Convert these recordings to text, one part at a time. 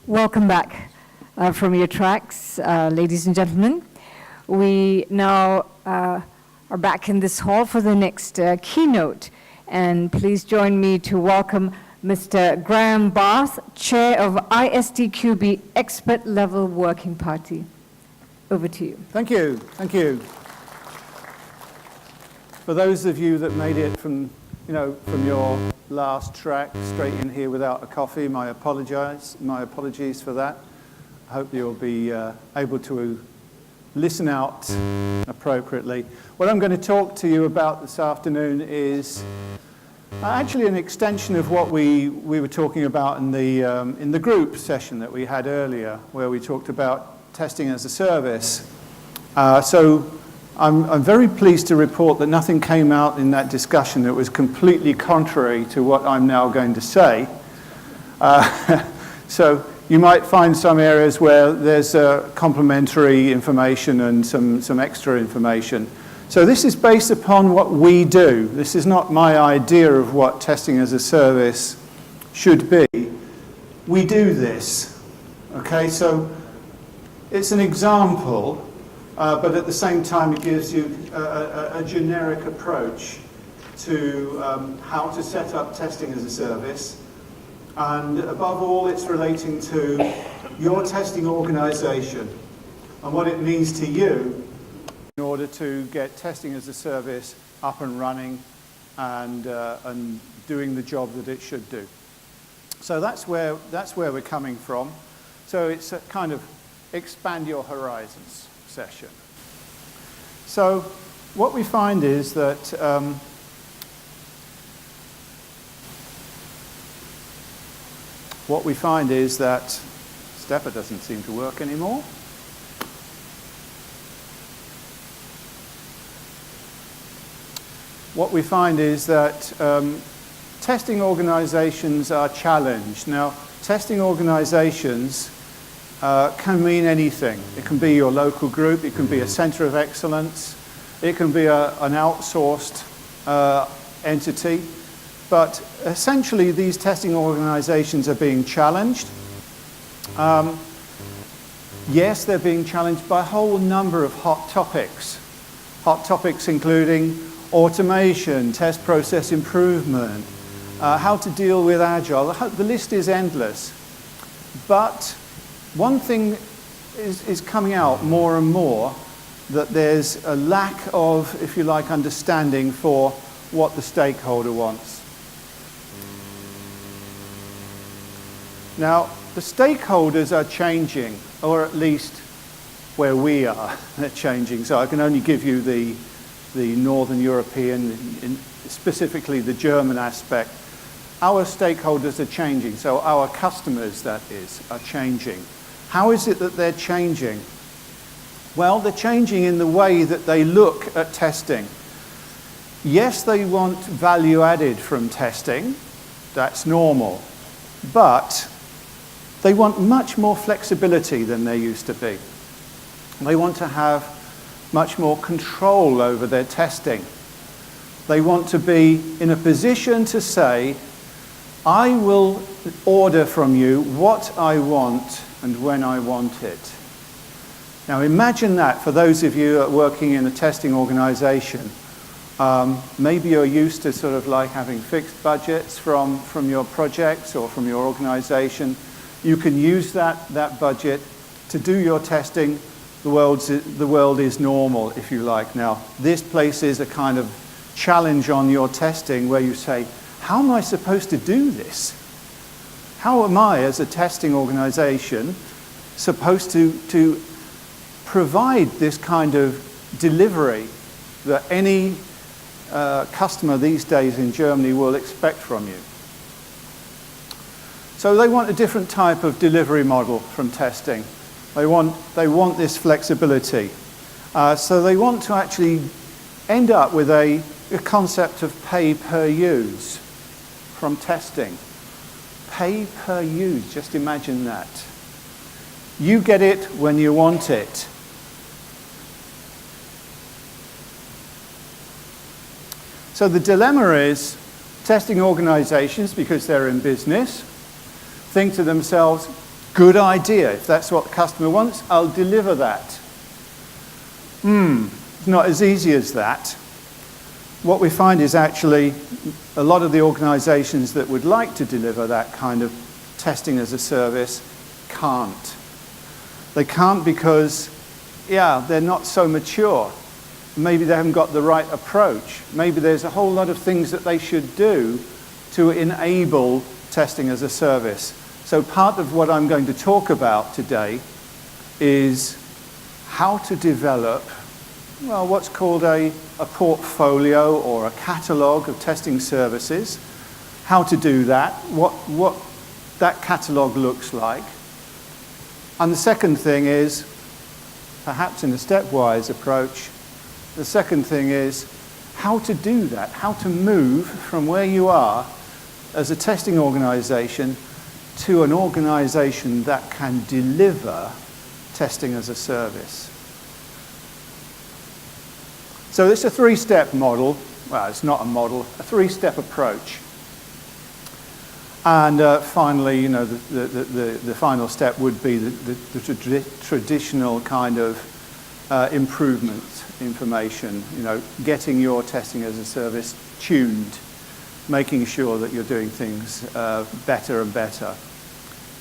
Welcome back from your tracks, ladies and gentlemen. We now are back in this hall for the next keynote. And please join me to welcome Mr. Graham Barth, Chair of ISTQB Expert Level Working Party. Over to you. Thank you. Thank you. For those of you that made it from your last track straight in here without a coffee, my apologies for that. I hope you'll be able to listen out appropriately. What I'm going to talk to you about this afternoon is actually an extension of what we were talking about in the group session that we had earlier, where we talked about testing as a service. So I'm very pleased to report that nothing came out in that discussion that was completely contrary to what I'm now going to say. So you might find some areas where there's complementary information and some extra information. So this is based upon what we do. This is not my idea of what testing as a service should be. We do this. Okay, so it's an example. But at the same time, it gives you a generic approach to how to set up testing as a service. And above all, it's relating to your testing organization and what it means to you in order to get testing as a service up and running and doing the job that it should do. So that's where we're coming from. So it's a kind of expand your horizons session. So what we find is that Stepper doesn't seem to work anymore. What we find is that testing organizations are challenged. Now, testing organizations can mean anything. It can be your local group, it can be a center of excellence, it can be an outsourced entity, but essentially these testing organizations are being challenged. Yes, they're being challenged by a whole number of hot topics including automation, test process improvement, how to deal with agile. The list is endless. But one thing is coming out more and more, that there's a lack of, if you like, understanding for what the stakeholder wants. Now, the stakeholders are changing, or at least where we are, they're changing. So I can only give you the Northern European, specifically the German aspect. Our stakeholders are changing, so our customers, that is, are changing. How is it that they're changing? Well, they're changing in the way that they look at testing. Yes, they want value added from testing. That's normal. But they want much more flexibility than there used to be. They want to have much more control over their testing. They want to be in a position to say, I will order from you what I want and when I want it. Now imagine that for those of you working in a testing organization. Maybe you're used to sort of like having fixed budgets from your projects or from your organization. You can use that budget to do your testing. The world is normal, if you like. Now, this places a kind of challenge on your testing where you say, how am I supposed to do this? How am I, as a testing organization, supposed to provide this kind of delivery that any customer these days in Germany will expect from you? So they want a different type of delivery model from testing. They want this flexibility. So they want to actually end up with a concept of pay per use from testing. Pay per use, just imagine that. You get it when you want it. So the dilemma is, testing organizations, because they're in business, think to themselves, Good idea. If that's what the customer wants, I'll deliver that. It's not as easy as that. What we find is actually a lot of the organizations that would like to deliver that kind of testing as a service can't. They can't because, they're not so mature. Maybe they haven't got the right approach. Maybe there's a whole lot of things that they should do to enable testing as a service. So part of what I'm going to talk about today is how to develop, what's called a portfolio or a catalogue of testing services, how to do that, what that catalogue looks like. And the second thing is, perhaps in a stepwise approach, the second thing is how to do that, how to move from where you are as a testing organization to an organization that can deliver testing as a service. So this is a three-step model. Well, it's not a model, a three-step approach. And finally, the final step would be the traditional kind of improvement information, getting your testing as a service tuned, making sure that you're doing things better and better.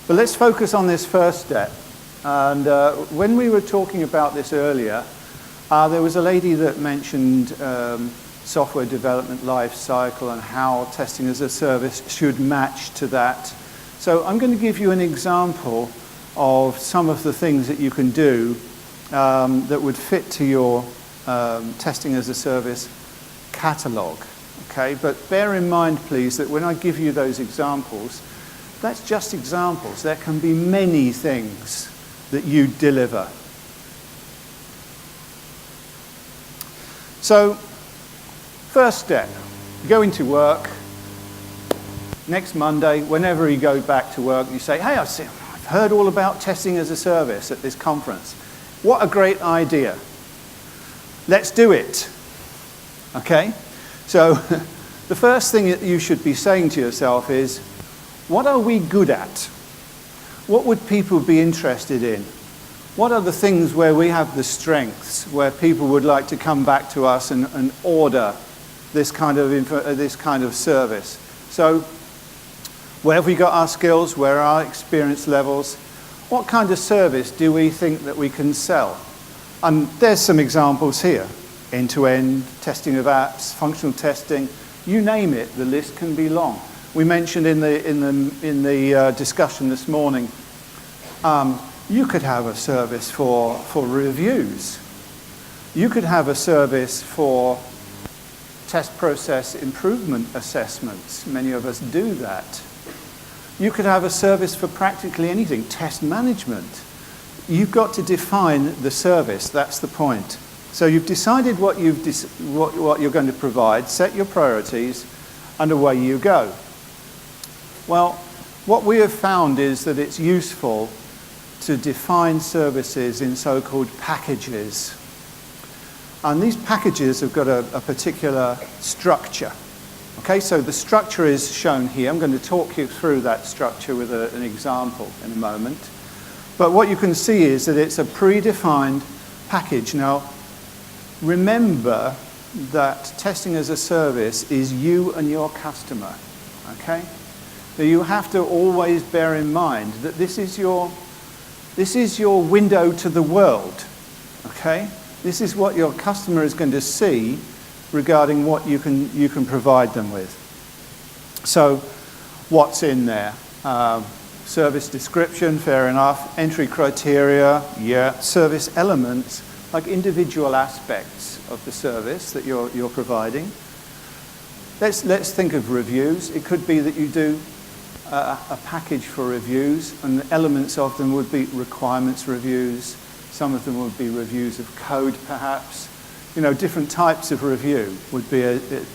But let's focus on this first step. And when we were talking about this earlier, there was a lady that mentioned software development life cycle and how testing as a service should match to that. So I'm going to give you an example of some of the things that you can do that would fit to your testing as a service catalog. Okay, but bear in mind, please, that when I give you those examples, that's just examples. There can be many things that you deliver. So, first step, go into work. Next Monday, whenever you go back to work, you say, hey, I've heard all about testing as a service at this conference. What a great idea. Let's do it. Okay? So, the first thing that you should be saying to yourself is, what are we good at? What would people be interested in? What are the things where we have the strengths, where people would like to come back to us and order this kind of service? So, where have we got our skills? Where are our experience levels? What kind of service do we think that we can sell? And there's some examples here. End-to-end, testing of apps, functional testing, you name it, the list can be long. We mentioned in the discussion this morning, you could have a service for reviews. You could have a service for test process improvement assessments. Many of us do that. You could have a service for practically anything, test management. You've got to define the service, that's the point. So you've decided what you're going to provide, set your priorities, and away you go. Well, what we have found is that it's useful to define services in so-called packages. And these packages have got a particular structure. Okay, so the structure is shown here. I'm going to talk you through that structure with an example in a moment. But what you can see is that it's a predefined package. Now, remember that testing as a service is you and your customer. Okay? So you have to always bear in mind that this is your window to the world. Okay? This is what your customer is going to see regarding what you can provide them with. So, what's in there? Service description, fair enough. Entry criteria, yeah. Service elements, like individual aspects of the service that you're providing. Let's think of reviews. It could be that you do a package for reviews, and the elements of them would be requirements reviews. Some of them would be reviews of code, perhaps. You know, different types of review would be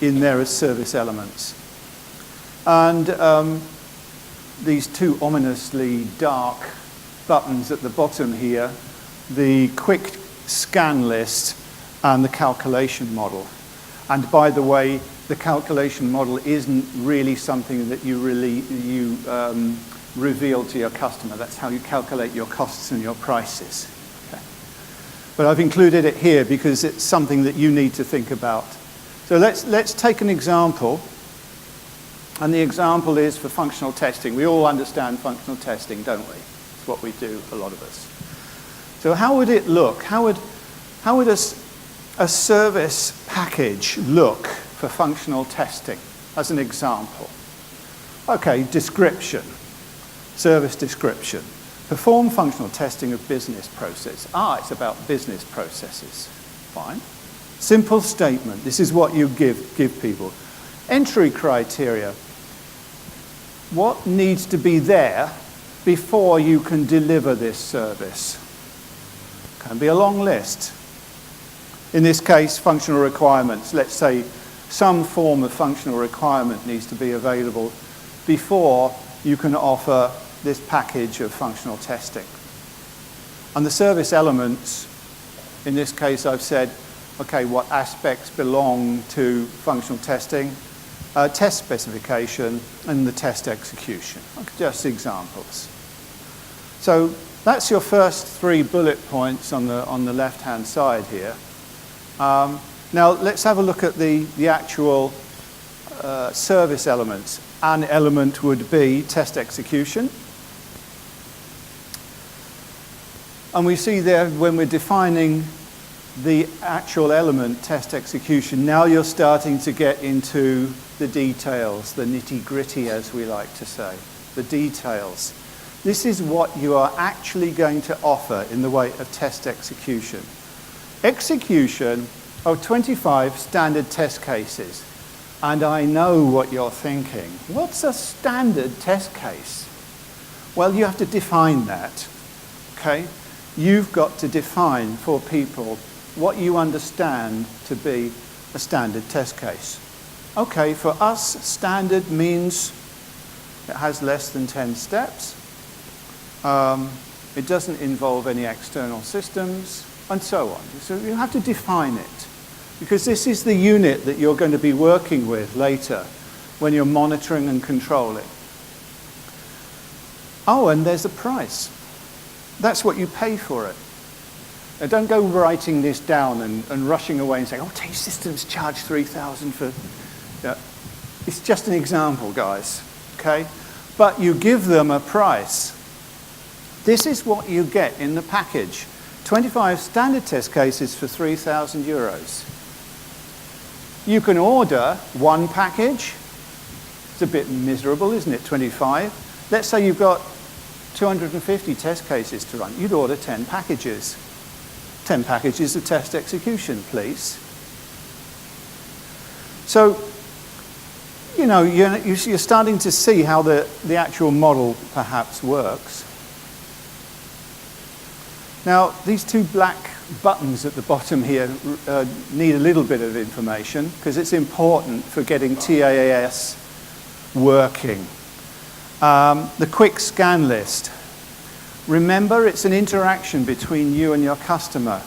in there as service elements. And these two ominously dark buttons at the bottom here, the quick scan list and the calculation model. And by the way, the calculation model isn't really something that you revealed to your customer. That's how you calculate your costs and your prices. Okay. But I've included it here because it's something that you need to think about. So let's take an example. And the example is for functional testing. We all understand functional testing, don't we? It's what we do, a lot of us. So how would it look? How would a service package look for functional testing, as an example? Okay, description, service description. Perform functional testing of business process. It's about business processes. Fine. Simple statement. This is what you give people. Entry criteria. What needs to be there before you can deliver this service? Can be a long list. In this case, functional requirements. Let's say some form of functional requirement needs to be available before you can offer this package of functional testing. And the service elements, in this case I've said, okay, what aspects belong to functional testing, test specification, and the test execution. Just examples. So that's your first 3 bullet points on the left-hand side here. Now let's have a look at the actual service elements. An element would be test execution. And we see there when we're defining the actual element, test execution, now you're starting to get into the details, the nitty-gritty, as we like to say, the details. This is what you are actually going to offer in the way of test execution. Execution of 25 standard test cases. And I know what you're thinking. What's a standard test case? Well, you have to define that, okay? You've got to define for people what you understand to be a standard test case. Okay, for us, standard means it has less than 10 steps. It doesn't involve any external systems, and so on. So you have to define it, because this is the unit that you're going to be working with later when you're monitoring and controlling. Oh, and there's a price. That's what you pay for it. Now, don't go writing this down and rushing away and saying, oh, T-Systems charge 3,000 for... Yeah. It's just an example, guys, okay? But you give them a price. This is what you get in the package. 25 standard test cases for 3,000 euros. You can order one package. It's a bit miserable, isn't it, 25? Let's say you've got 250 test cases to run. You'd order 10 packages. 10 packages of test execution, please. So, you know, you're starting to see how the actual model perhaps works. Now, these 2 black buttons at the bottom here need a little bit of information because it's important for getting TAAS working. The quick scan list. Remember, it's an interaction between you and your customer.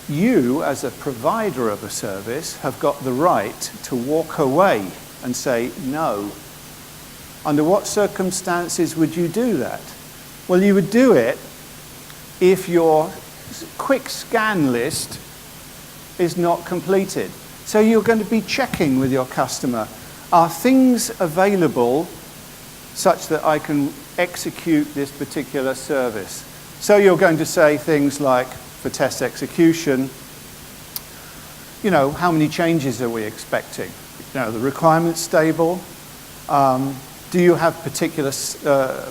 You, as a provider of a service, have got the right to walk away and say no. Under what circumstances would you do that? Well, you would do it if your quick scan list is not completed. So you're going to be checking with your customer, are things available such that I can execute this particular service? So you're going to say things like, for test execution, you know, how many changes are we expecting? You know, the requirements stable? Do you have particular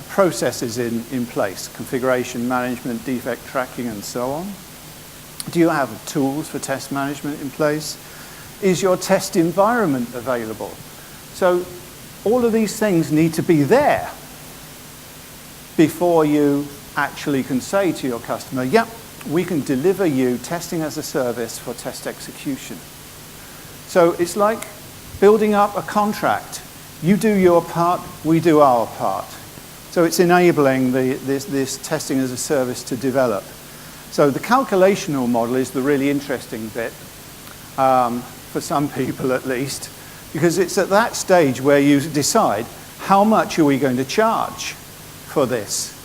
processes in place? Configuration management, defect tracking, and so on? Do you have tools for test management in place? Is your test environment available? So all of these things need to be there before you actually can say to your customer, yep, we can deliver you testing as a service for test execution. So it's like building up a contract. You do your part, we do our part. So it's enabling this testing as a service to develop. So the calculational model is the really interesting bit, for some people at least, because it's at that stage where you decide how much are we going to charge. for this.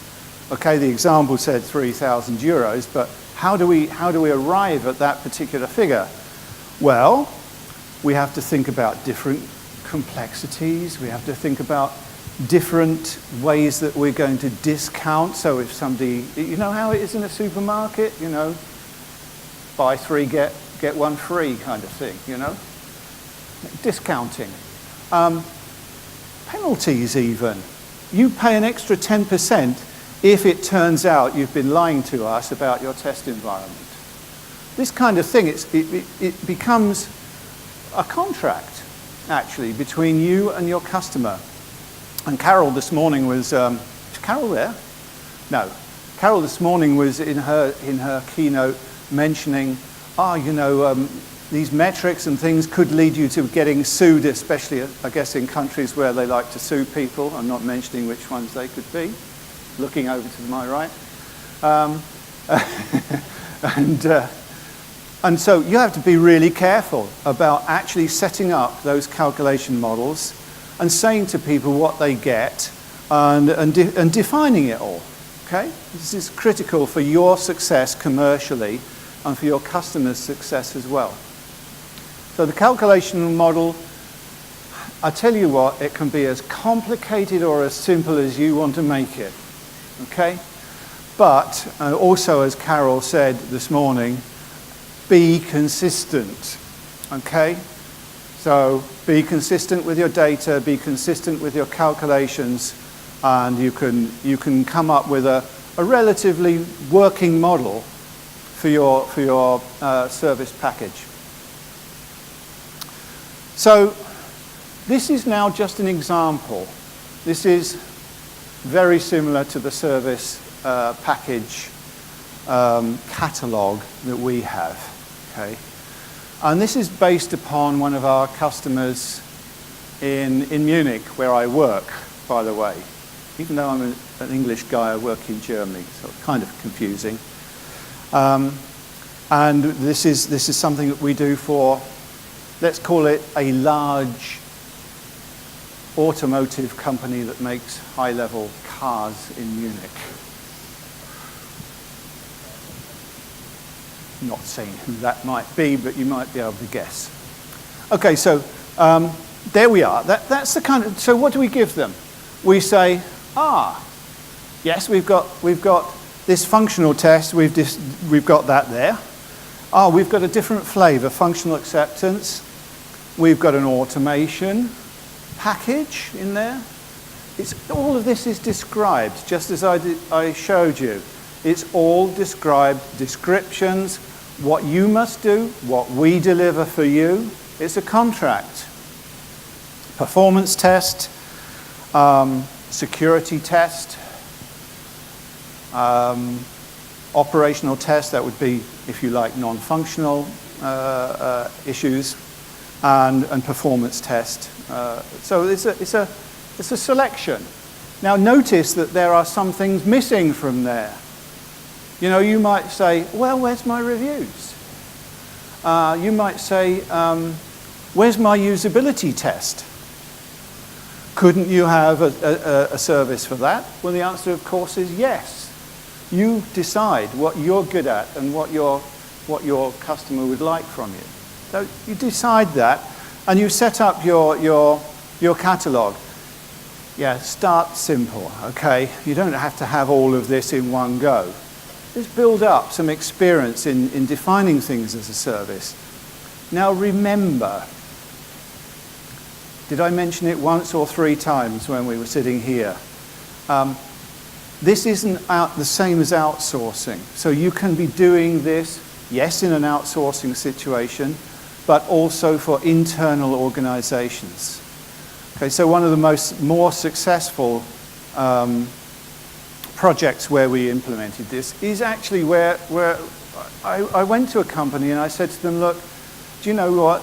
Okay, the example said 3,000 euros, but how do we arrive at that particular figure? Well, we have to think about different complexities. We have to think about different ways that we're going to discount. So if somebody, you know how it is in a supermarket, you know, buy three, get one free kind of thing, you know? Discounting. Penalties even. You pay an extra 10% if it turns out you've been lying to us about your test environment. This kind of thing, it becomes a contract, actually, between you and your customer. And Carol this morning was, is Carol there? No. Carol this morning was in her keynote mentioning, you know, these metrics and things could lead you to getting sued, especially, I guess, in countries where they like to sue people. I'm not mentioning which ones they could be. Looking over to my right. And so you have to be really careful about actually setting up those calculation models and saying to people what they get and defining it all. Okay? This is critical for your success commercially and for your customers' success as well. So the calculation model, I tell you what, it can be as complicated or as simple as you want to make it. Okay? But also, as Carol said this morning, be consistent. Okay? So be consistent with your data, be consistent with your calculations, and you can come up with a relatively working model for your service package. So this is now just an example. This is very similar to the service package catalog that we have. Okay? And this is based upon one of our customers in Munich, where I work, by the way. Even though I'm an English guy, I work in Germany, so it's kind of confusing. And this is something that we do for, let's call it a large automotive company that makes high-level cars in Munich. Not saying who that might be, but you might be able to guess. Okay, so there we are. That's the kind of. So what do we give them? We say, yes, we've got this functional test. We've got that there. We've got a different flavor, functional acceptance. We've got an automation package in there. All of this is described, just as I showed you. It's all described, descriptions, what you must do, what we deliver for you. It's a contract. Performance test, security test, operational test, that would be, if you like, non-functional issues, and performance test. So it's a selection. Now notice that there are some things missing from there. You know, you might say, well, where's my reviews? You might say, where's my usability test? Couldn't you have a service for that? Well, the answer, of course, is yes. You decide what you're good at and what your customer would like from you. So you decide that, and you set up your catalog. Yeah, start simple, okay? You don't have to have all of this in one go. Just build up some experience in defining things as a service. Now remember, did I mention it once or three times when we were sitting here? This isn't the same as outsourcing. So you can be doing this, yes, in an outsourcing situation, but also for internal organizations. Okay, so one of the more successful projects where we implemented this is actually where I went to a company and I said to them, look, do you know what?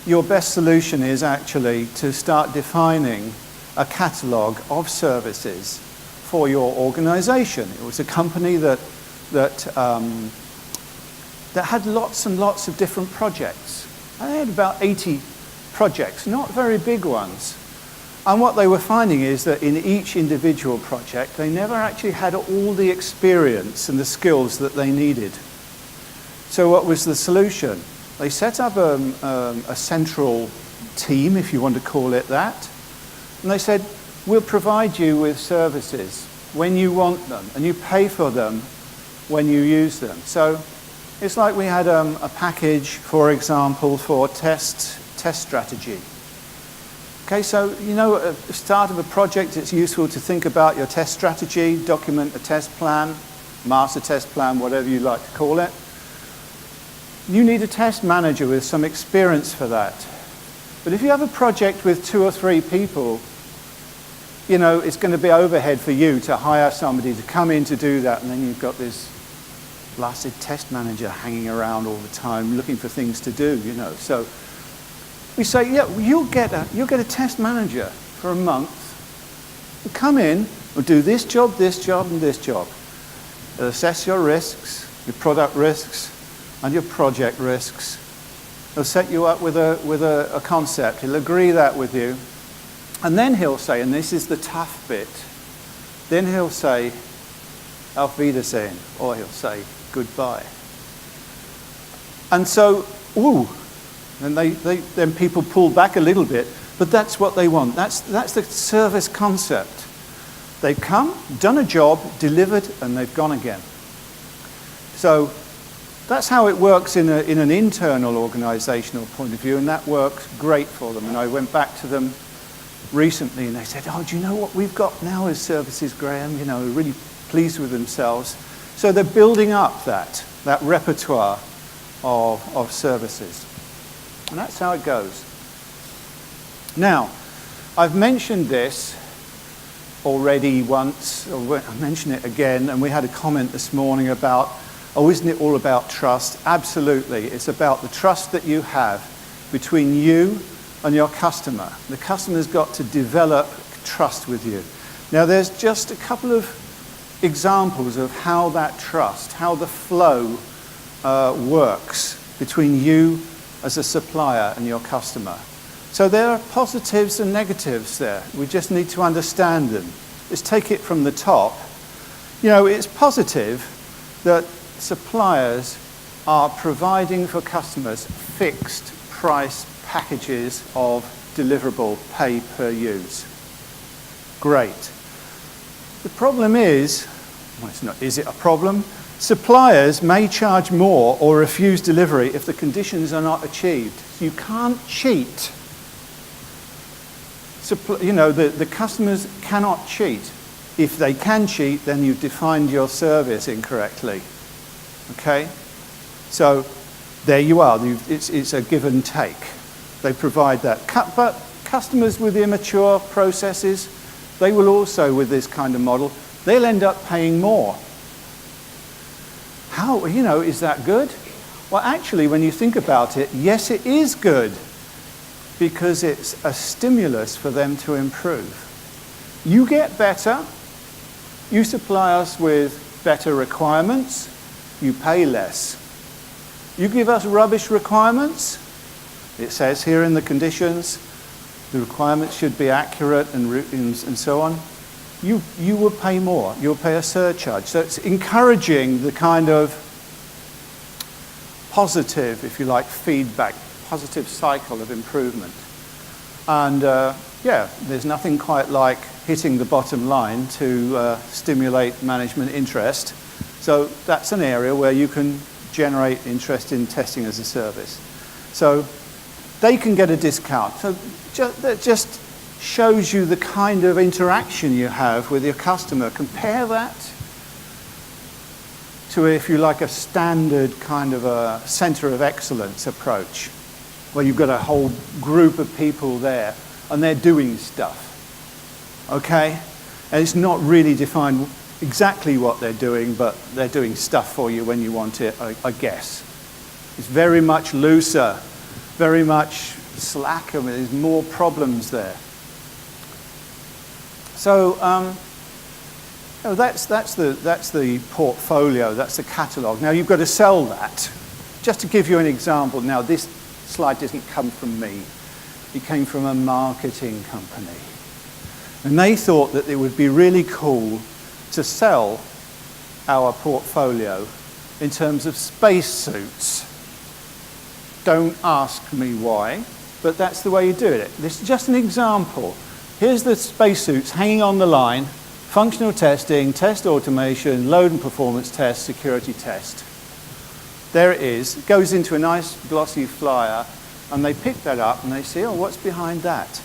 Your best solution is actually to start defining a catalog of services for your organization. It was a company that had lots and lots of different projects. I had about 80 projects, not very big ones. And what they were finding is that in each individual project, they never actually had all the experience and the skills that they needed. So what was the solution? They set up a central team, if you want to call it that, and they said, we'll provide you with services when you want them, and you pay for them when you use them. So it's like we had a package, for example, for test strategy. Okay, so you know at the start of a project it's useful to think about your test strategy, document a test plan, master test plan, whatever you like to call it. You need a test manager with some experience for that. But if you have a project with 2 or 3 people, you know, it's going to be overhead for you to hire somebody to come in to do that, and then you've got this blasted test manager hanging around all the time looking for things to do, you know. So we say, yeah, you'll get a test manager for a month. You'll come in, we'll do this job, and this job. They'll assess your risks, your product risks, and your project risks. He'll set you up with a concept. He'll agree that with you. And then he'll say, and this is the tough bit, then he'll say, Auf Wiedersehen, or he'll say, goodbye. And so, and then people pull back a little bit, but that's what they want. That's the service concept. They've come, done a job, delivered, and they've gone again. So that's how it works in an internal organizational point of view, and that works great for them. And I went back to them recently and they said, oh, do you know what we've got now as services, Graham? You know, really pleased with themselves. So they're building up that repertoire of services. And that's how it goes. Now, I've mentioned this already once, or I'll mention it again, and we had a comment this morning about, oh, isn't it all about trust? Absolutely. It's about the trust that you have between you and your customer. The customer's got to develop trust with you. Now, there's just a couple of examples of how that trust, how the flow works between you as a supplier and your customer. So there are positives and negatives there. We just need to understand them. Let's take it from the top. You know, it's positive that suppliers are providing for customers fixed price packages of deliverable pay per use. Great. The problem is, well, it's not, is it a problem? Suppliers may charge more or refuse delivery if the conditions are not achieved. You can't cheat. You know, the customers cannot cheat. If they can cheat, then you've defined your service incorrectly. Okay? So there you are. It's a give and take. They provide that. But customers with immature processes, they will also, with this kind of model, they'll end up paying more. How, you know, is that good? Well, actually, when you think about it, yes, it is good, because it's a stimulus for them to improve. You get better, you supply us with better requirements, you pay less. You give us rubbish requirements, it says here in the conditions, the requirements should be accurate and so on. You will pay more. You'll pay a surcharge. So it's encouraging the kind of positive, if you like, feedback, positive cycle of improvement. And yeah, there's nothing quite like hitting the bottom line to stimulate management interest. So that's an area where you can generate interest in testing as a service. So they can get a discount. So that just shows you the kind of interaction you have with your customer. Compare that to, if you like, a standard kind of a center of excellence approach, where you've got a whole group of people there and they're doing stuff, okay? And it's not really defined exactly what they're doing, but they're doing stuff for you when you want it, I guess. It's very much looser, very much slacker. There's more problems there. So that's the portfolio, that's the catalogue. Now you've got to sell that. Just to give you an example, now this slide doesn't come from me. It came from a marketing company. And they thought that it would be really cool to sell our portfolio in terms of spacesuits. Don't ask me why, but that's the way you do it. This is just an example. Here's the spacesuits hanging on the line: functional testing, test automation, load and performance test, security test. There it is. It goes into a nice glossy flyer, and they pick that up and they say, oh, what's behind that?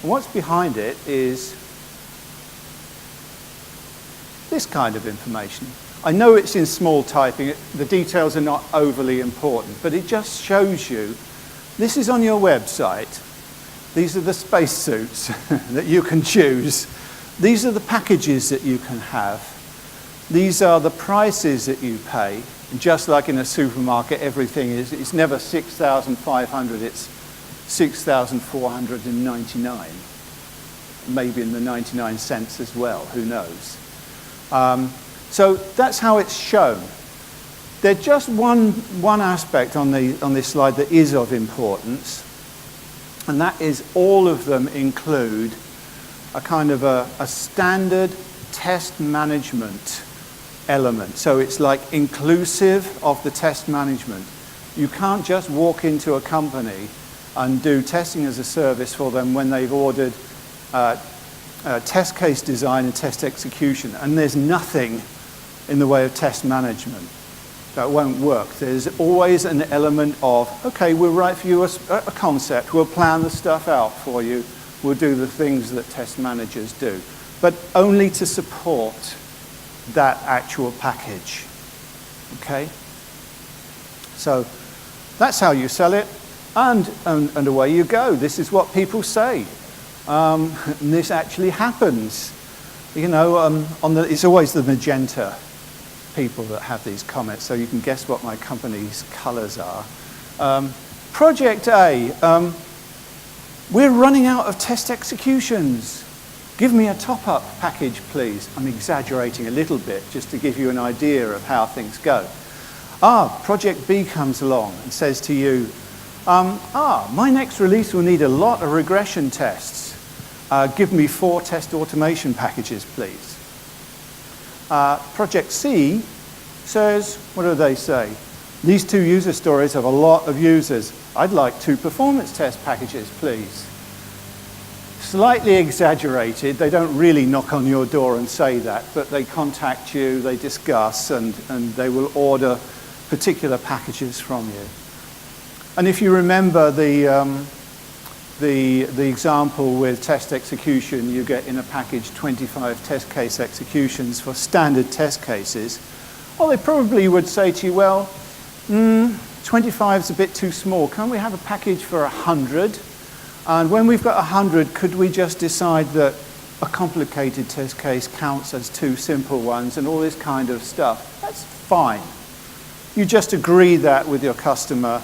And what's behind it is this kind of information. I know it's in small typing, the details are not overly important, but it just shows you, this is on your website, these are the spacesuits that you can choose, these are the packages that you can have, these are the prices that you pay, and just like in a supermarket, everything is, it's never 6,500, it's 6,499, maybe in the 99 cents as well, who knows. So that's how it's shown. There's just one aspect on this slide that is of importance, and that is all of them include a kind of a standard test management element. So it's like inclusive of the test management. You can't just walk into a company and do testing as a service for them when they've ordered test case design and test execution, and there's nothing in the way of test management. That won't work. There's always an element of, okay, we'll write for you a concept, we'll plan the stuff out for you, we'll do the things that test managers do, but only to support that actual package. Okay? So that's how you sell it, and away you go. This is what people say. And this actually happens. You know, it's always the magenta people that have these comments, so you can guess what my company's colors are. Project A, we're running out of test executions. Give me a top-up package, please. I'm exaggerating a little bit just to give you an idea of how things go. Project B comes along and says to you, my next release will need a lot of regression tests. Give me 4 test automation packages, please. Project C says, what do they say? These 2 user stories have a lot of users. I'd like 2 performance test packages, please. Slightly exaggerated. They don't really knock on your door and say that, but they contact you, they discuss, and they will order particular packages from you. And if you remember the example with test execution, you get in a package 25 test case executions for standard test cases. Well, they probably would say to you, well, 25 is a bit too small. Can't we have a package for 100? And when we've got 100, could we just decide that a complicated test case counts as 2 simple ones and all this kind of stuff? That's fine. You just agree that with your customer,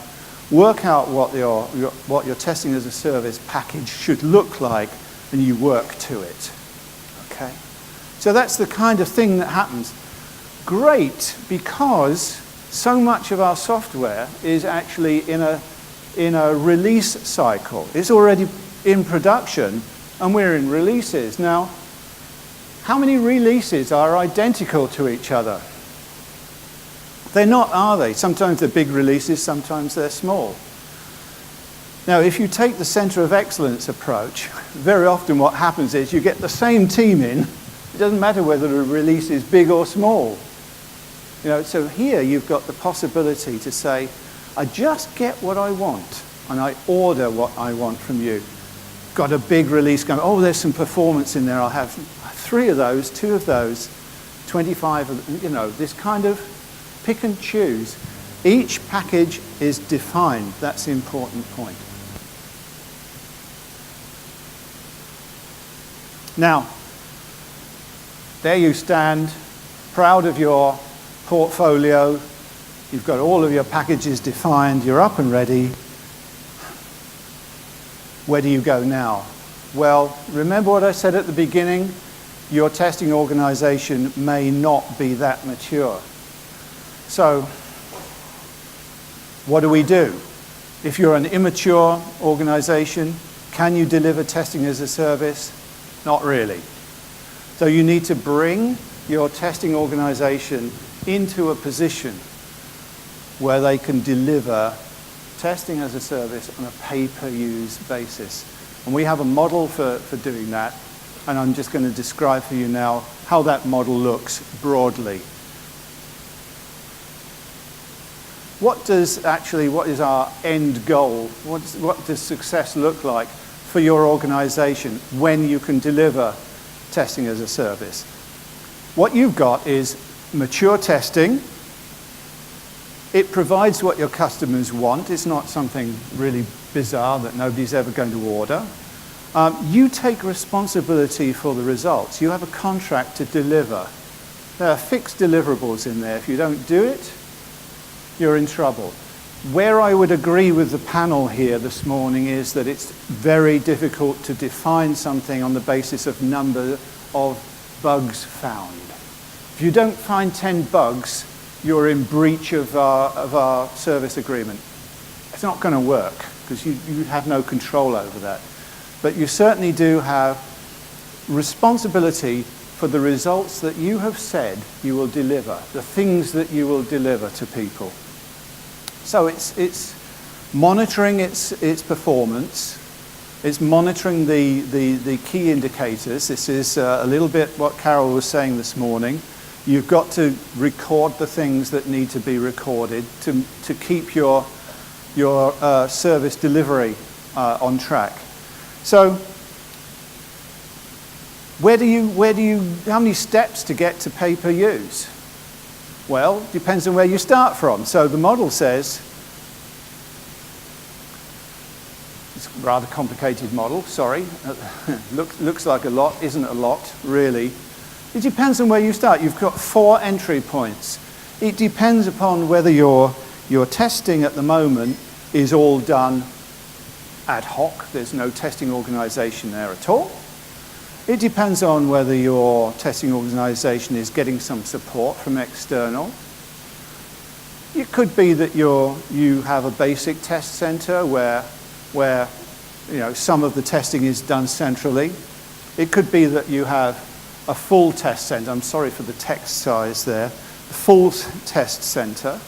work out what your testing as a service package should look like, and you work to it. Okay? So that's the kind of thing that happens. Great, because so much of our software is actually in a release cycle. It's already in production, and we're in releases. Now, how many releases are identical to each other? They're not, are they? Sometimes they're big releases, sometimes they're small. Now, if you take the center of excellence approach, very often what happens is you get the same team in. It doesn't matter whether the release is big or small. You know, so here you've got the possibility to say, I just get what I want, and I order what I want from you. Got a big release going, oh, there's some performance in there. I'll have 3 of those, 2 of those, 25 of, you know, this kind of pick and choose. Each package is defined. That's the important point. Now, there you stand, proud of your portfolio. You've got all of your packages defined. You're up and ready. Where do you go now? Well, remember what I said at the beginning? Your testing organization may not be that mature. So, what do we do? If you're an immature organization, can you deliver testing as a service? Not really. So you need to bring your testing organization into a position where they can deliver testing as a service on a pay-per-use basis. And we have a model for doing that, and I'm just going to describe for you now how that model looks broadly. What is our end goal? What does success look like for your organization when you can deliver testing as a service? What you've got is mature testing. It provides what your customers want. It's not something really bizarre that nobody's ever going to order. You take responsibility for the results. You have a contract to deliver. There are fixed deliverables in there. If you don't do it, you're in trouble. Where I would agree with the panel here this morning is that it's very difficult to define something on the basis of number of bugs found. If you don't find 10 bugs, you're in breach of our service agreement. It's not going to work because you have no control over that. But you certainly do have responsibility for the results that you have said you will deliver, the things that you will deliver to people. So it's monitoring its performance. It's monitoring the key indicators. This is a little bit what Carol was saying this morning. You've got to record the things that need to be recorded to keep your service delivery on track. So how many steps to get to pay-per-use? Well, depends on where you start from. So the model says, it's a rather complicated model, sorry. Looks like a lot, isn't a lot, really. It depends on where you start. You've got 4 entry points. It depends upon whether your testing at the moment is all done ad hoc. There's no testing organization there at all. It depends on whether your testing organization is getting some support from external. It could be that you have a basic test center where some of the testing is done centrally. It could be that you have a full test center. I'm sorry for the text size there. A full test center.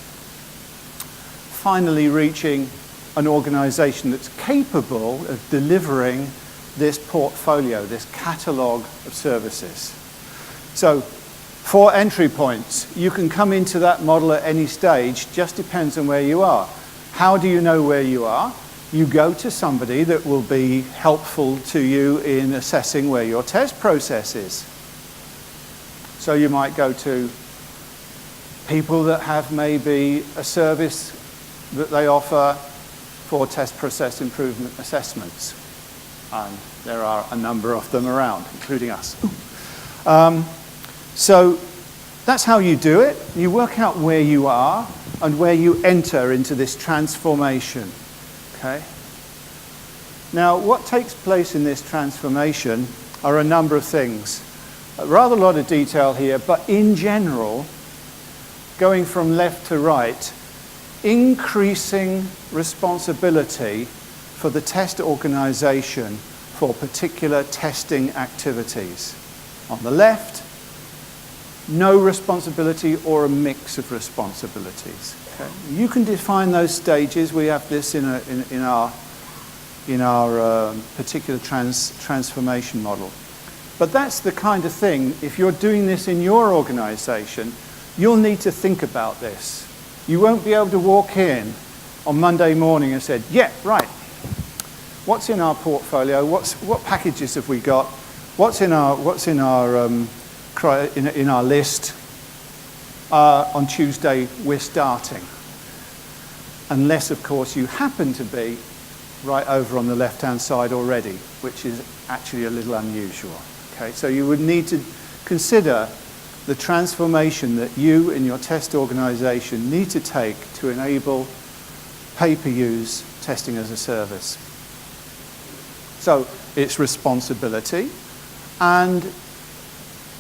Finally reaching an organization that's capable of delivering this portfolio, this catalog of services. So 4 entry points. You can come into that model at any stage, just depends on where you are. How do you know where you are? You go to somebody that will be helpful to you in assessing where your test process is. So you might go to people that have maybe a service that they offer for test process improvement assessments. And there are a number of them around, including us. So that's how you do it. You work out where you are and where you enter into this transformation. Okay? Now, what takes place in this transformation are a number of things. Rather a lot of detail here, but in general, going from left to right, increasing responsibility for the test organization for particular testing activities. On the left, no responsibility or a mix of responsibilities. Okay? You can define those stages. We have this in our particular transformation model. But that's the kind of thing, if you're doing this in your organization, you'll need to think about this. You won't be able to walk in on Monday morning and say, yeah, right, what's in our portfolio? What packages have we got? What's in our list? On Tuesday, we're starting. Unless, of course, you happen to be right over on the left-hand side already, which is actually a little unusual. Okay, so you would need to consider the transformation that you in your test organization need to take to enable pay-per-use testing as a service. So it's responsibility, and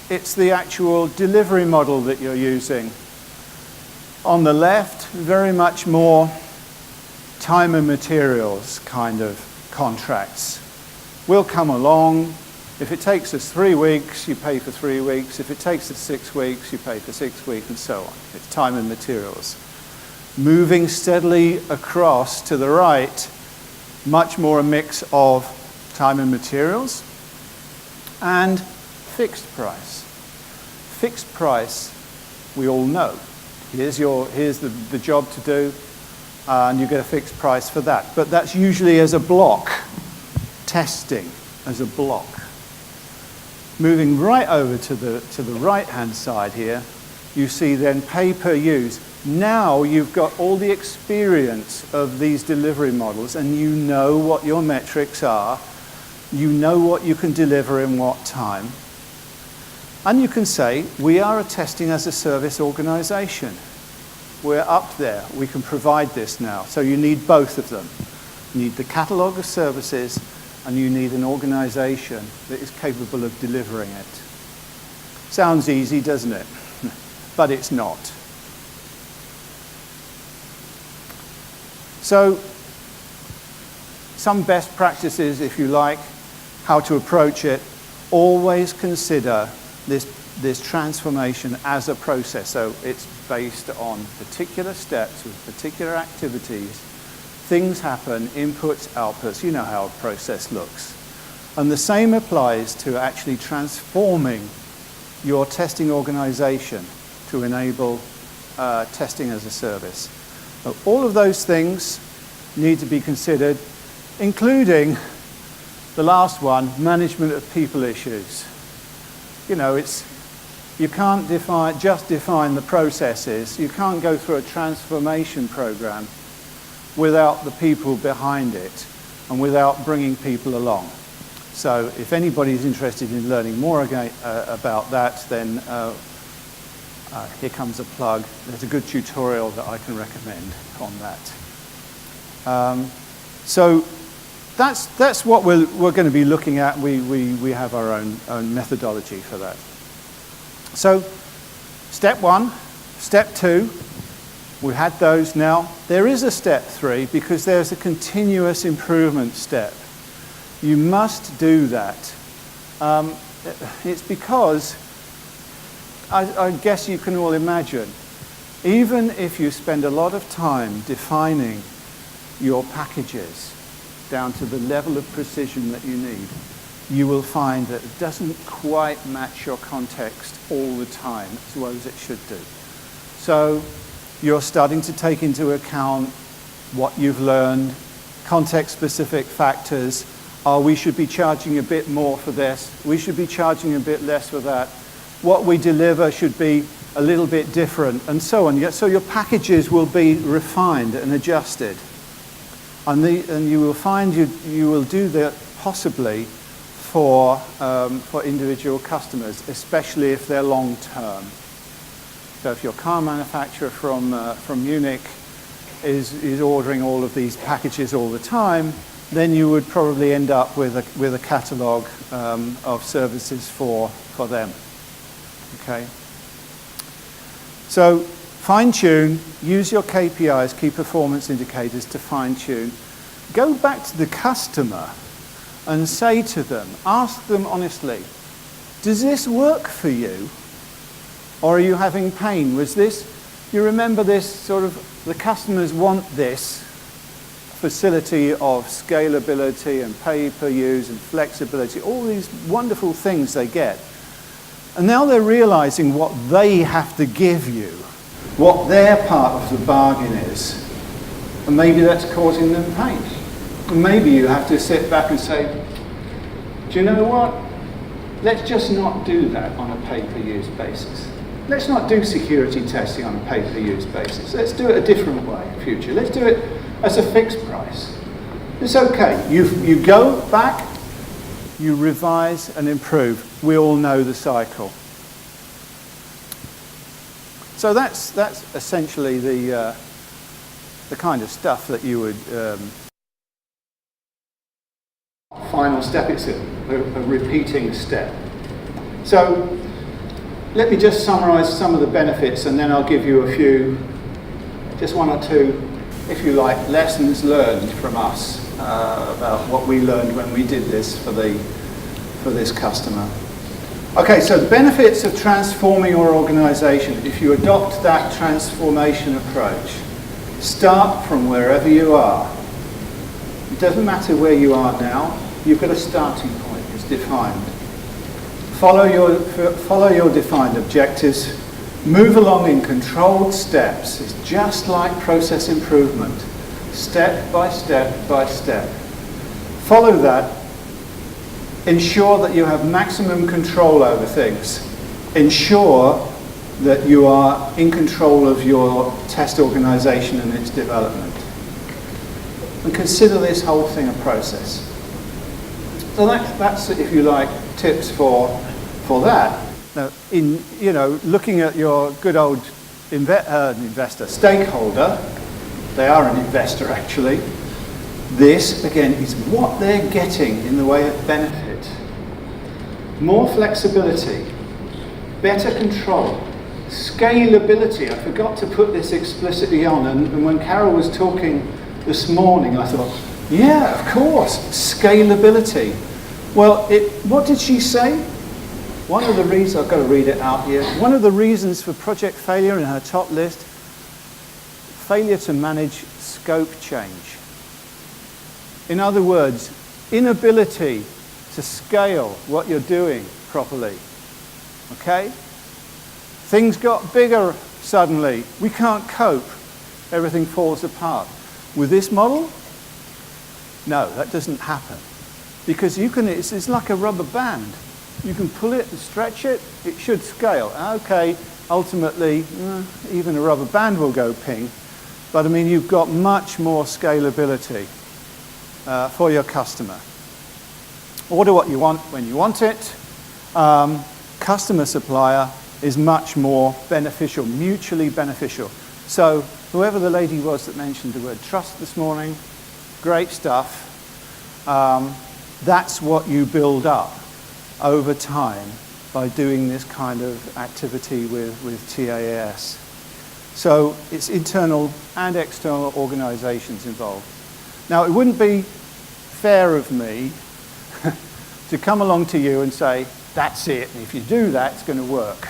it's the actual delivery model that you're using. On the left, very much more time and materials kind of contracts. We'll come along If it takes us 3 weeks, you pay for 3 weeks. If it takes us 6 weeks, you pay for 6 weeks, and so on. It's time and materials. Moving steadily across to the right, much more a mix of time and materials and fixed price. Fixed price, we all know. Here's the job to do, and you get a fixed price for that. But that's usually as a block, testing as a block. Moving right over to the right-hand side here, you see then pay per use. Now you've got all the experience of these delivery models, and you know what your metrics are. You know what you can deliver in what time. And you can say, we are a testing as a service organization. We're up there. We can provide this now. So you need both of them. You need the catalog of services, and you need an organization that is capable of delivering it. Sounds easy, doesn't it? But it's not. So, some best practices, if you like, how to approach it. Always consider this transformation as a process. So it's based on particular steps with particular activities. Things happen, inputs, outputs. You know how a process looks. And the same applies to actually transforming your testing organization to enable testing as a service. So all of those things need to be considered, including the last one, management of people issues. You know, you can't just define the processes. You can't go through a transformation program without the people behind it and without bringing people along. So if anybody's interested in learning more about that, then here comes a plug. There's a good tutorial that I can recommend on that. So that's what we're going to be looking at. We have our own methodology for that. So step 1, step 2, we had those now. There is a step 3 because there's a continuous improvement step. You must do that. It's because, I guess you can all imagine, even if you spend a lot of time defining your packages down to the level of precision that you need, you will find that it doesn't quite match your context all the time as well as it should do. So you're starting to take into account what you've learned, context-specific factors. We should be charging a bit more for this. We should be charging a bit less for that. What we deliver should be a little bit different, and so on. So your packages will be refined and adjusted. And you will find you will do that possibly for individual customers, especially if they're long-term. So if your car manufacturer from Munich is ordering all of these packages all the time, then you would probably end up with a catalog of services for them. Okay. So fine-tune, use your KPIs, key performance indicators, to fine-tune. Go back to the customer and say to them, ask them honestly, does this work for you? Or are you having pain? You remember this sort of, the customers want this facility of scalability and pay per use and flexibility, all these wonderful things they get. And now they're realizing what they have to give you, what their part of the bargain is. And maybe that's causing them pain. And maybe you have to sit back and say, do you know what? Let's just not do that on a pay-per-use basis. Let's not do security testing on a pay-per-use basis. Let's do it a different way in future. Let's do it as a fixed price. It's okay. You go back, you revise and improve. We all know the cycle. So that's essentially the kind of stuff that you would... Final step, it's a repeating step. So let me just summarize some of the benefits, and then I'll give you a few, just one or two, if you like, lessons learned from us about what we learned when we did this for for this customer. Okay, so the benefits of transforming your organization. If you adopt that transformation approach, start from wherever you are. It doesn't matter where you are now, you've got a starting point, it's defined. Follow your defined objectives, move along in controlled steps. It's just like process improvement, step by step by step. Follow that. Ensure that you have maximum control over things. Ensure that you are in control of your test organization and its development. And consider this whole thing a process. So that's, if you like, tips for that. Now, looking at your good old investor, stakeholder, they are an investor actually. This, again, is what they're getting in the way of benefit. More flexibility, better control, scalability. I forgot to put this explicitly on, and when Carol was talking this morning, I thought, yeah, of course, scalability. Well, what did she say? One of the reasons, I've got to read it out here, one of the reasons for project failure in her top list, failure to manage scope change. In other words, inability to scale what you're doing properly. Okay? Things got bigger suddenly. We can't cope. Everything falls apart. With this model, no, that doesn't happen. Because it's like a rubber band. You can pull it and stretch it, it should scale. Okay, ultimately, even a rubber band will go ping. But I mean, you've got much more scalability for your customer. Order what you want when you want it. Customer supplier is much more beneficial, mutually beneficial. So whoever the lady was that mentioned the word trust this morning, great stuff. That's what you build up over time by doing this kind of activity with TAS. So it's internal and external organizations involved. Now, it wouldn't be fair of me to come along to you and say, that's it, and if you do that, it's going to work.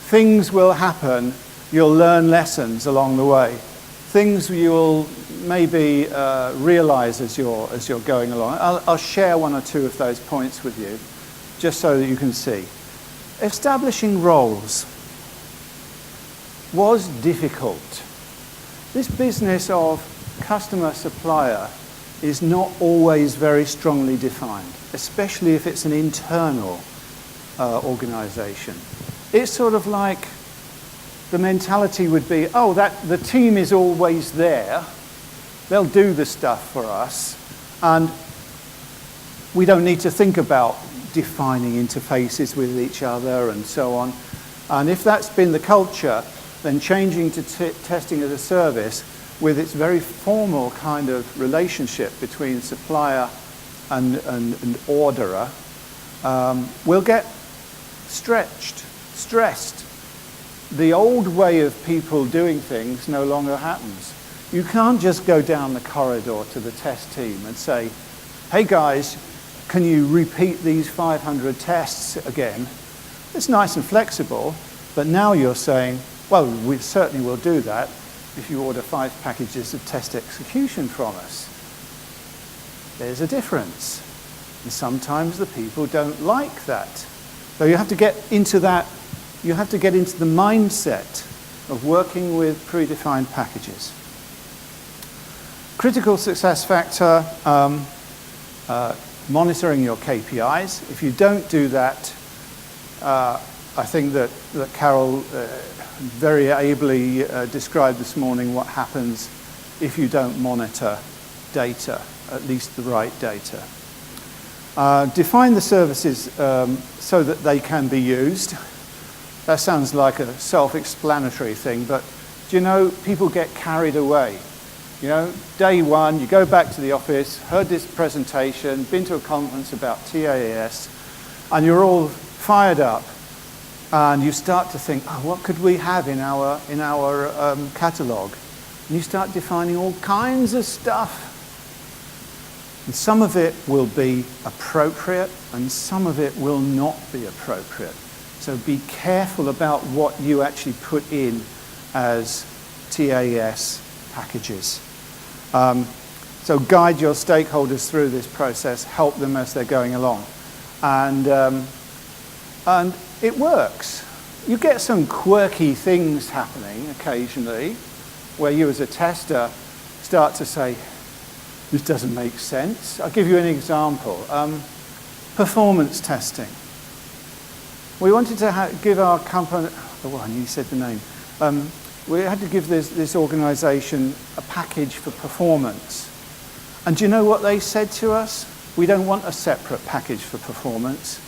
Things will happen. You'll learn lessons along the way. Things you'll maybe realize as you're going along. I'll share one or two of those points with you, just so that you can see. Establishing roles was difficult. This business of customer-supplier is not always very strongly defined, especially if it's an internal organization. It's sort of like the mentality would be, oh, the team is always there. They'll do the stuff for us. And we don't need to think about defining interfaces with each other and so on. And if that's been the culture, then changing to testing as a service with its very formal kind of relationship between supplier and orderer will get stretched, stressed. The old way of people doing things no longer happens. You can't just go down the corridor to the test team and say, hey guys, can you repeat these 500 tests again? It's nice and flexible, but now you're saying, well, we certainly will do that if you order 5 packages of test execution from us. There's a difference. And sometimes the people don't like that. So you have to get into that, you have to get into the mindset of working with predefined packages. Critical success factor, monitoring your KPIs. If you don't do that, I think that Carol very ably described this morning what happens if you don't monitor data, at least the right data. Define the services so that they can be used. That sounds like a self-explanatory thing, but do you know, people get carried away. You know, day one, you go back to the office, heard this presentation, been to a conference about TAS, and you're all fired up. And you start to think, oh, what could we have in our catalogue? And you start defining all kinds of stuff. And some of it will be appropriate and some of it will not be appropriate. So be careful about what you actually put in as TAS packages. So guide your stakeholders through this process, help them as they're going along. And it works. You get some quirky things happening occasionally where you as a tester start to say, this doesn't make sense. I'll give you an example. Performance testing. We wanted to give our company, oh, you said the name. We had to give this organization a package for performance. And do you know what they said to us? We don't want a separate package for performance.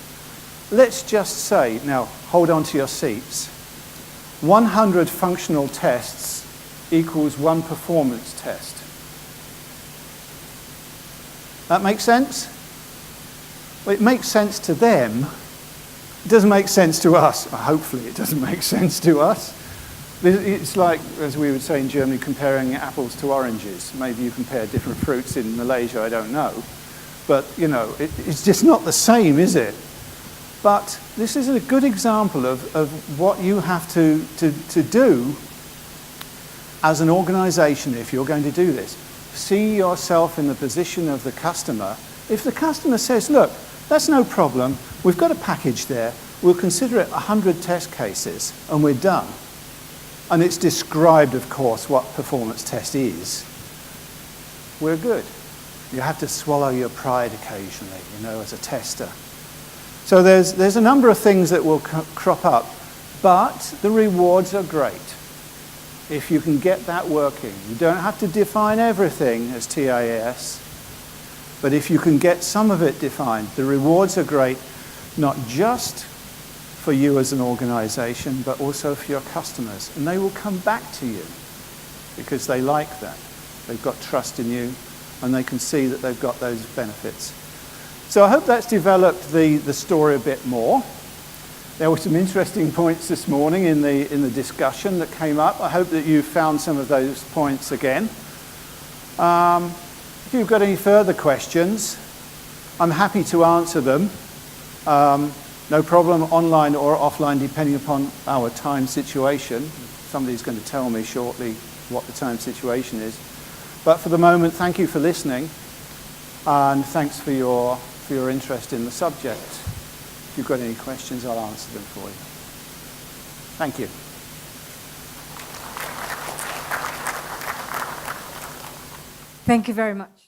Let's just say, now hold on to your seats, 100 functional tests equals 1 performance test. That makes sense? Well, it makes sense to them. It doesn't make sense to us. Well, hopefully it doesn't make sense to us. It's like, as we would say in Germany, comparing apples to oranges. Maybe you compare different fruits in Malaysia, I don't know. But, you know, it's just not the same, is it? But this is a good example of what you have to do as an organization if you're going to do this. See yourself in the position of the customer. If the customer says, look, that's no problem, we've got a package there, we'll consider it 100 test cases and we're done. And it's described, of course, what performance test is. We're good. You have to swallow your pride occasionally, you know, as a tester. So there's a number of things that will crop up, but the rewards are great if you can get that working. You don't have to define everything as TAS, but if you can get some of it defined, the rewards are great, not just for you as an organization, but also for your customers. And they will come back to you because they like that. They've got trust in you and they can see that they've got those benefits. So I hope that's developed the story a bit more. There were some interesting points this morning in the discussion that came up. I hope that you found some of those points again. If you've got any further questions, I'm happy to answer them. No problem, online or offline, depending upon our time situation. Somebody's going to tell me shortly what the time situation is. But for the moment, thank you for listening, and thanks for your interest in the subject. If you've got any questions, I'll answer them for you. Thank you. Thank you very much.